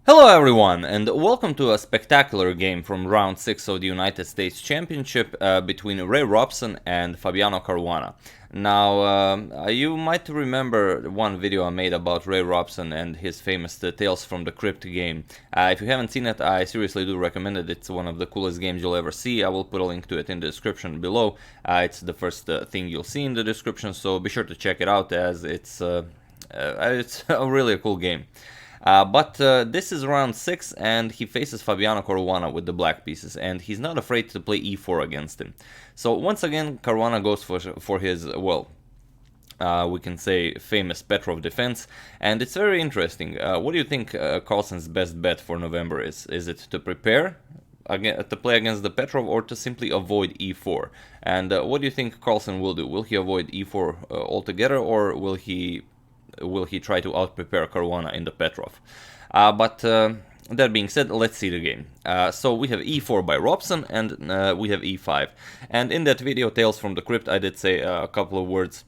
Hello everyone, and welcome to a spectacular game from round 6 of the United States Championship between Robson and Fabiano Caruana. Now, you might remember one video I made about Robson and his famous Tales from the Crypt game. If you haven't seen it, I seriously do recommend it. It's one of the coolest games you'll ever see. I will put a link to it in the description below. It's the first thing you'll see in the description, so be sure to check it out as it's a really cool game. But this is round 6 and he faces Fabiano Caruana with the black pieces, and he's not afraid to play e4 against him. So once again Caruana goes for his, well, we can say famous Petrov Defense, and it's very interesting. What do you think Carlsen's best bet for November is? Is it to prepare to play against the Petrov or to simply avoid e4? And what do you think Carlsen will do? Will he avoid e4 altogether, or will he try to out-prepare Caruana in the Petrov? But that being said, let's see the game. So we have e4 by Robson, and we have e5. And in that video, Tales from the Crypt, I did say a couple of words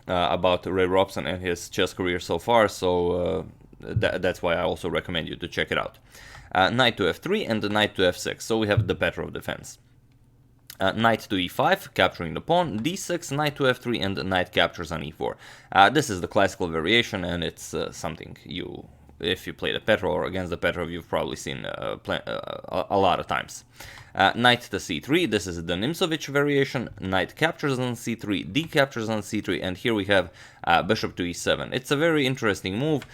about Robson and his chess career so far, so that's why I also recommend you to check it out. Knight to f3 and the knight to f6, so we have the Petrov defense. Knight to e5, capturing the pawn, d6, knight to f3, and knight captures on e4. This is the classical variation, and it's something if you play the Petrov or against the Petrov, you've probably seen a lot of times. Knight to c3, this is the Nimzovich variation, knight captures on c3, d captures on c3, and here we have bishop to e7. It's a very interesting move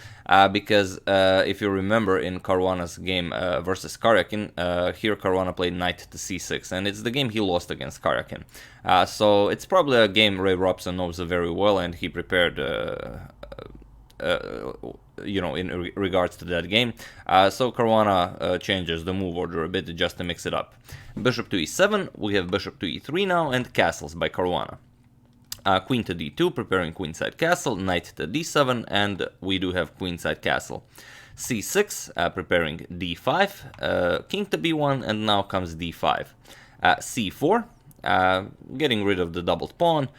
because if you remember in Caruana's game versus Karyakin, here Caruana played knight to c6, and it's the game he lost against Karyakin. So it's probably a game Robson knows very well, and he prepared in regards to that game. So Caruana changes the move order a bit just to mix it up. Bishop to e7, we have bishop to e3 now, and castles by Caruana. Queen to d2, preparing queenside castle, knight to d7, and we do have queenside castle. c6, preparing d5, king to b1, and now comes d5. c4, getting rid of the doubled pawn.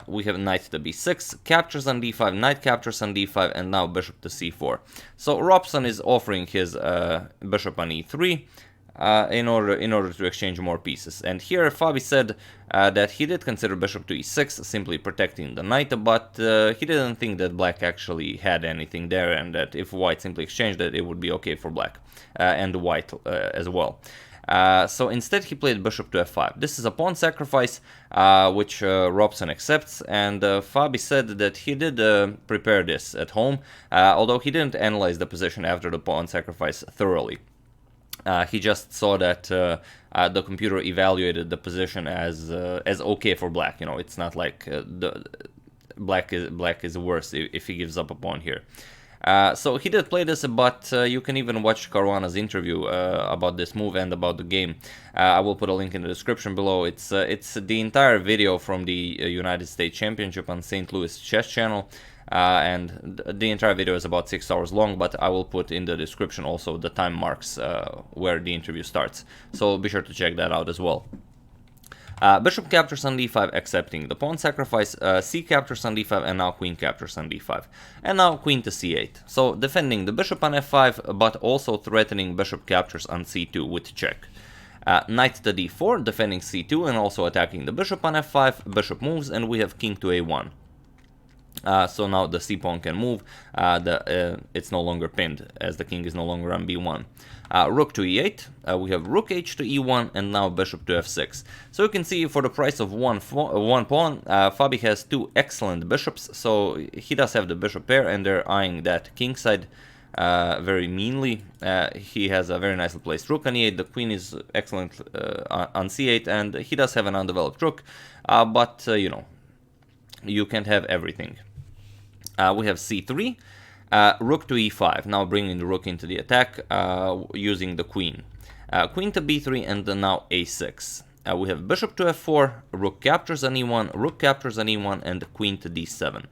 We have knight to b6, captures on d5, knight captures on d5, and now bishop to c4. So Robson is offering his bishop on e3 in order to exchange more pieces. And here Fabi said that he did consider bishop to e6, simply protecting the knight, but he didn't think that black actually had anything there, and that if white simply exchanged it, it would be okay for black and white as well. So instead he played bishop to f5. This is a pawn sacrifice, which Robson accepts, and Fabi said that he did prepare this at home, although he didn't analyze the position after the pawn sacrifice thoroughly. He just saw that the computer evaluated the position as okay for black. You know, it's not like black is worse if he gives up a pawn here. So he did play this, but you can even watch Caruana's interview about this move and about the game. I will put a link in the description below. It's the entire video from the United States Championship on St. Louis Chess Channel, and the entire video is about 6 hours long, but I will put in the description also the time marks where the interview starts, so be sure to check that out as well. Bishop captures on d5, accepting the pawn sacrifice, c captures on d5, and now queen captures on d5. And now queen to c8. So defending the bishop on f5, but also threatening bishop captures on c2 with check. Knight to d4, defending c2 and also attacking the bishop on f5, bishop moves, and we have king to a1. So now the c-pawn can move, it's no longer pinned, as the king is no longer on b1. Rook to e8, we have rook h to e1, and now bishop to f6. So you can see for the price of one pawn, Fabi has two excellent bishops, so he does have the bishop pair, and they're eyeing that king side very meanly. He has a very nicely placed rook on e8, the queen is excellent on c8, and he does have an undeveloped rook, but you can't have everything. We have c3, rook to e5, now bringing the rook into the attack using the queen. Queen to b3, and now a6. We have bishop to f4, rook captures on e1, rook captures on e1, and queen to d7.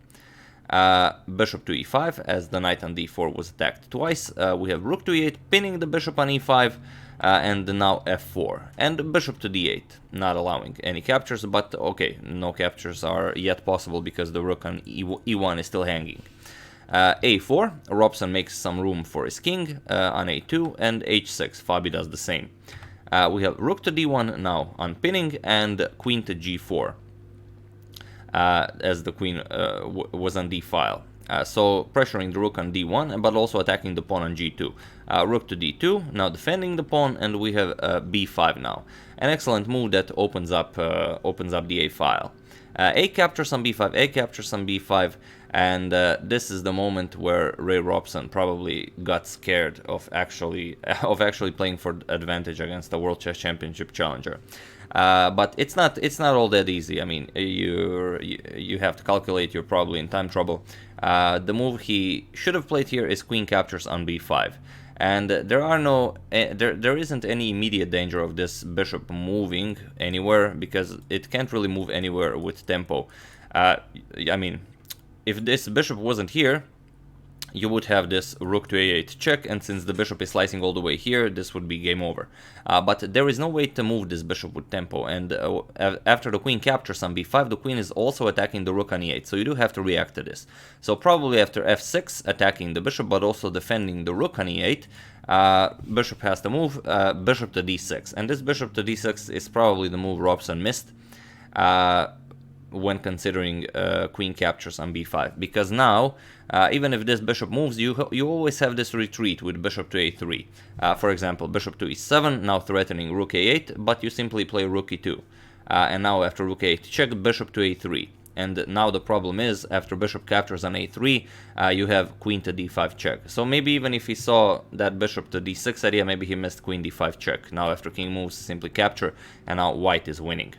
Bishop to e5, as the knight on d4 was attacked twice. We have rook to e8, pinning the bishop on e5, and now f4, and bishop to d8, not allowing any captures, but okay, no captures are yet possible because the rook on e1 is still hanging. a4, Robson makes some room for his king on a2, and h6, Fabi does the same. We have rook to d1 now unpinning, and queen to g4, as the queen was on d file. So pressuring the rook on d1, but also attacking the pawn on g2. Rook to d2, now defending the pawn, and we have b5 now. An excellent move that opens up the a file. A captures on b5, a captures on b5, and this is the moment where Ray Robson probably got scared of actually playing for advantage against a World Chess Championship challenger. But it's not all that easy. I mean, you have to calculate. You're probably in time trouble. The move he should have played here is queen captures on b5, and there isn't any immediate danger of this bishop moving anywhere, because it can't really move anywhere with tempo. I mean, if this bishop wasn't here, you would have this rook to a8 check, and since the bishop is slicing all the way here, this would be game over. But there is no way to move this bishop with tempo, and after the queen captures on b5, the queen is also attacking the rook on e8, so you do have to react to this. So probably after f6, attacking the bishop, but also defending the rook on e8, bishop has to move, bishop to d6, and this bishop to d6 is probably the move Robson missed when considering queen captures on b5, because now even if this bishop moves, you always have this retreat with bishop to a3. For example, bishop to e7, now threatening rook a8, but you simply play rook e2, and now after rook a8 check, bishop to a3. And now the problem is, after bishop captures on a3, you have queen to d5 check. So maybe even if he saw that bishop to d6 idea, maybe he missed queen d5 check. Now after king moves, simply capture, and now white is winning.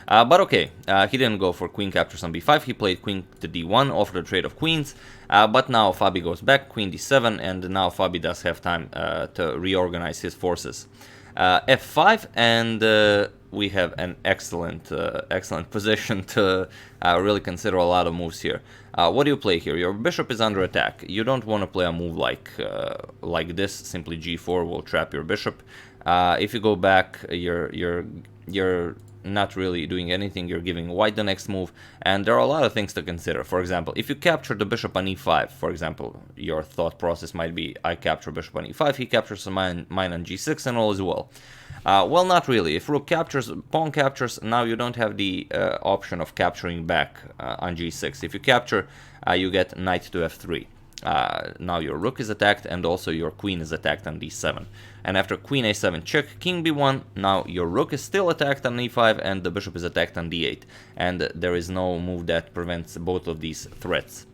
But okay, he didn't go for queen captures on b5, he played queen to d1, offered a trade of queens, but now Fabi goes back, queen d7, and now Fabi does have time to reorganize his forces. f5, and we have an excellent position to really consider a lot of moves here. What do you play here? Your bishop is under attack. You don't want to play a move like this. Simply g4 will trap your bishop. If you go back, you're not really doing anything. You're giving white the next move, and there are a lot of things to consider. For example, if you capture the bishop on e5, for example, your thought process might be, I capture bishop on e5, he captures mine on g6, and all is well. Well, not really. If rook captures, pawn captures, now you don't have the option of capturing back on g6. If you capture, you get knight to f3. Now your rook is attacked, and also your queen is attacked on d7. And after queen a7 check, king b1, now your rook is still attacked on e5, and the bishop is attacked on d8. And there is no move that prevents both of these threats.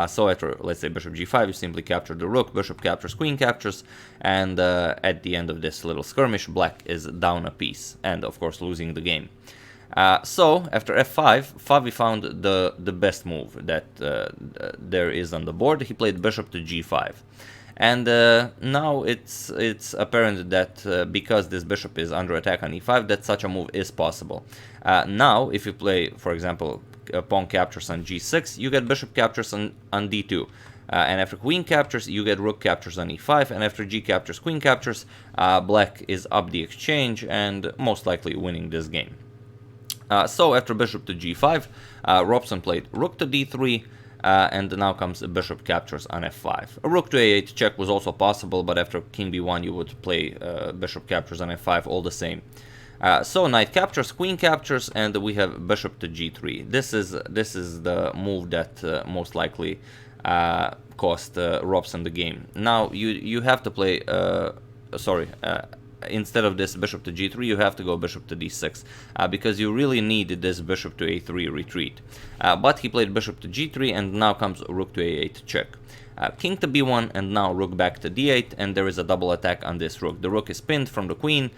So after, let's say, bishop g5, you simply capture the rook, bishop captures, queen captures, and at the end of this little skirmish, black is down a piece, and of course losing the game. So after f5, Fabi found the best move that there is on the board. He played bishop to g5, and now it's apparent that because this bishop is under attack on e5, that such a move is possible. Now, if you play, for example, pawn captures on g6, you get bishop captures on d2. And after queen captures, you get rook captures on e5, and after g captures, queen captures, black is up the exchange and most likely winning this game. So after bishop to g5, Robson played rook to d3, and now comes bishop captures on f5. A rook to a8 check was also possible, but after king b1 you would play bishop captures on f5 all the same. So knight captures, queen captures, and we have bishop to g3. This is the move that most likely cost Robson the game. Now you have to play instead of this bishop to g3, you have to go bishop to d6, because you really need this bishop to a3 retreat. But he played bishop to g3, and now comes rook to a8 check. King to b1, and now rook back to d8, and there is a double attack on this rook. The rook is pinned from the queen.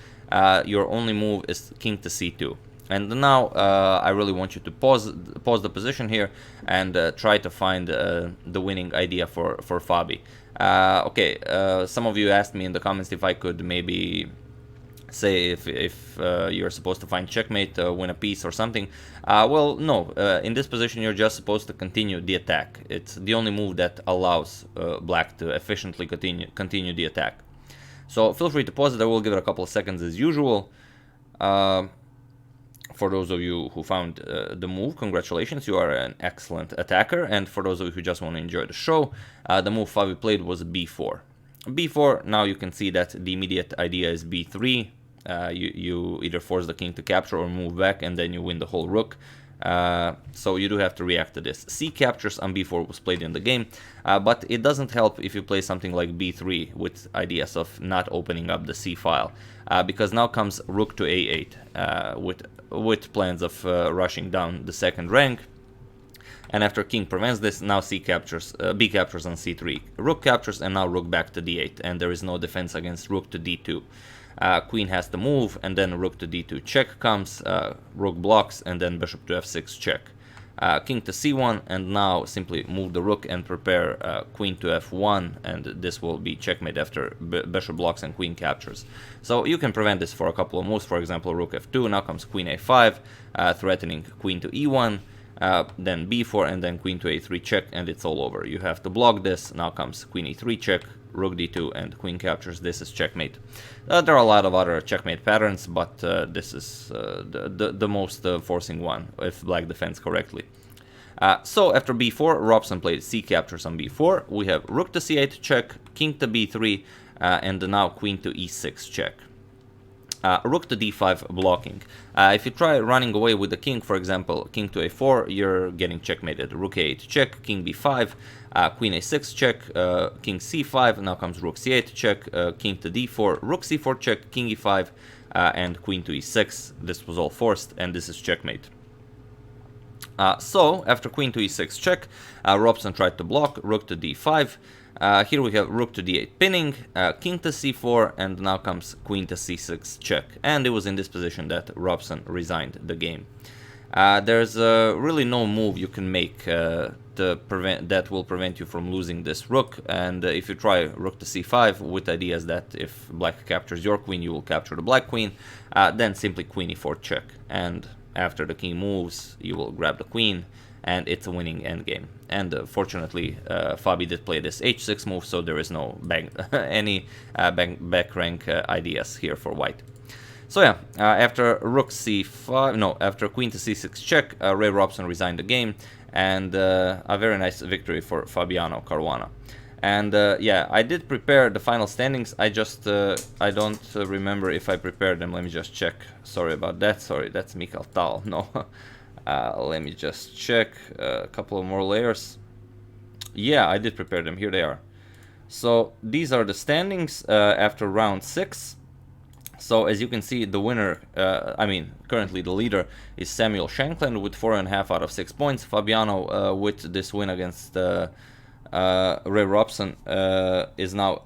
Your only move is king to c2. And now I really want you to pause the position here and try to find the winning idea for Fabi. Okay, some of you asked me in the comments if I could maybe say if you're supposed to find checkmate, win a piece or something. Well, no, in this position you're just supposed to continue the attack. It's the only move that allows black to efficiently continue the attack. So feel free to pause it. I will give it a couple of seconds as usual. For For those of you who found the move, congratulations, you are an excellent attacker. And for those of you who just want to enjoy the show, the move Fabi played was B4. B4, now you can see that the immediate idea is B3. You either force the king to capture or move back, and then you win the whole rook. So you do have to react to this. C captures on B4 was played in the game, but it doesn't help if you play something like B3 with ideas of not opening up the C file, because now comes rook to A8 with plans of rushing down the second rank. And after king prevents this, now C captures, B captures on C3, rook captures, and now rook back to D8, and there is no defense against rook to D2. Queen has to move, and then rook to D2 check comes, rook blocks, and then bishop to F6 check. King to C1, and now simply move the rook and prepare queen to F1, and this will be checkmate after bishop blocks and queen captures. So you can prevent this for a couple of moves, for example rook F2, now comes queen A5, threatening queen to E1, then B4, and then queen to A3 check, and it's all over. You have to block this, now comes queen E3 check, rook D2, and queen captures. This is checkmate. There are a lot of other checkmate patterns, but this is the most forcing one, if black defends correctly. So after B4, Robson played C captures on B4. We have rook to C8 check, king to B3, and now queen to E6 check. Rook to D5 blocking. If you try running away with the king, for example, king to A4, you're getting checkmated. Rook A8 check, king B5, queen A6 check, king C5, now comes rook C8 check, king to D4, rook C4 check, king E5, and queen to E6. This was all forced, and this is checkmate. So, after queen to E6 check, Robson tried to block, rook to D5. Here we have rook to D8 pinning, king to C4, and now comes queen to C6 check. And it was in this position that Robson resigned the game. There's really no move you can make that will prevent you from losing this rook. And if you try rook to C5 with ideas that if black captures your queen, you will capture the black queen, then simply queen E4 check. And after the king moves, you will grab the queen, and it's a winning endgame. And fortunately, Fabi did play this H6 move, so there is no back rank ideas here for white. So yeah, after rook C5, no, after queen to C6 check, Ray Robson resigned the game, and a very nice victory for Fabiano Caruana. And yeah, I did prepare the final standings. I just I don't remember if I prepared them. Let me just check. Sorry about that. Sorry, that's Mikhail Tal. No. Let me just check a couple of more layers. Yeah, I did prepare them. Here they are. So these are the standings after round 6. So as you can see, the winner, currently the leader is Samuel Shankland with 4.5 out of 6 points. Fabiano with this win against Ray Robson is now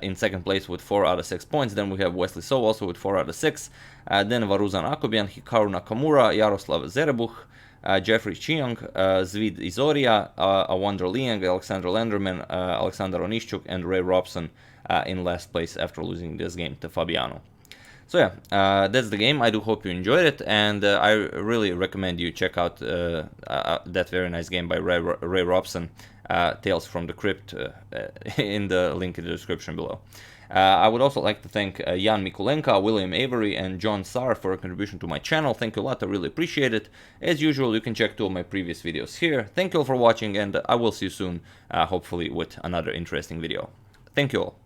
in second place with 4 out of 6 points. Then we have Wesley So also with 4 out of 6. Then Varuzan Akobian, Hikaru Nakamura, Yaroslav Zerebuch, Jeffrey Chiang, Zvid Izoria, Awandra Liang, Alexander Lenderman, Alexander Onishchuk, and Ray Robson in last place after losing this game to Fabiano. So yeah, that's the game. I do hope you enjoyed it, and I really recommend you check out that very nice game by Ray Robson, Tales from the Crypt, in the link in the description below. I would also like to thank Jan Mikulenka, William Avery, and John Sarr for a contribution to my channel. Thank you a lot, I really appreciate it. As usual, you can check 2 of my previous videos here. Thank you all for watching, and I will see you soon, hopefully with another interesting video. Thank you all.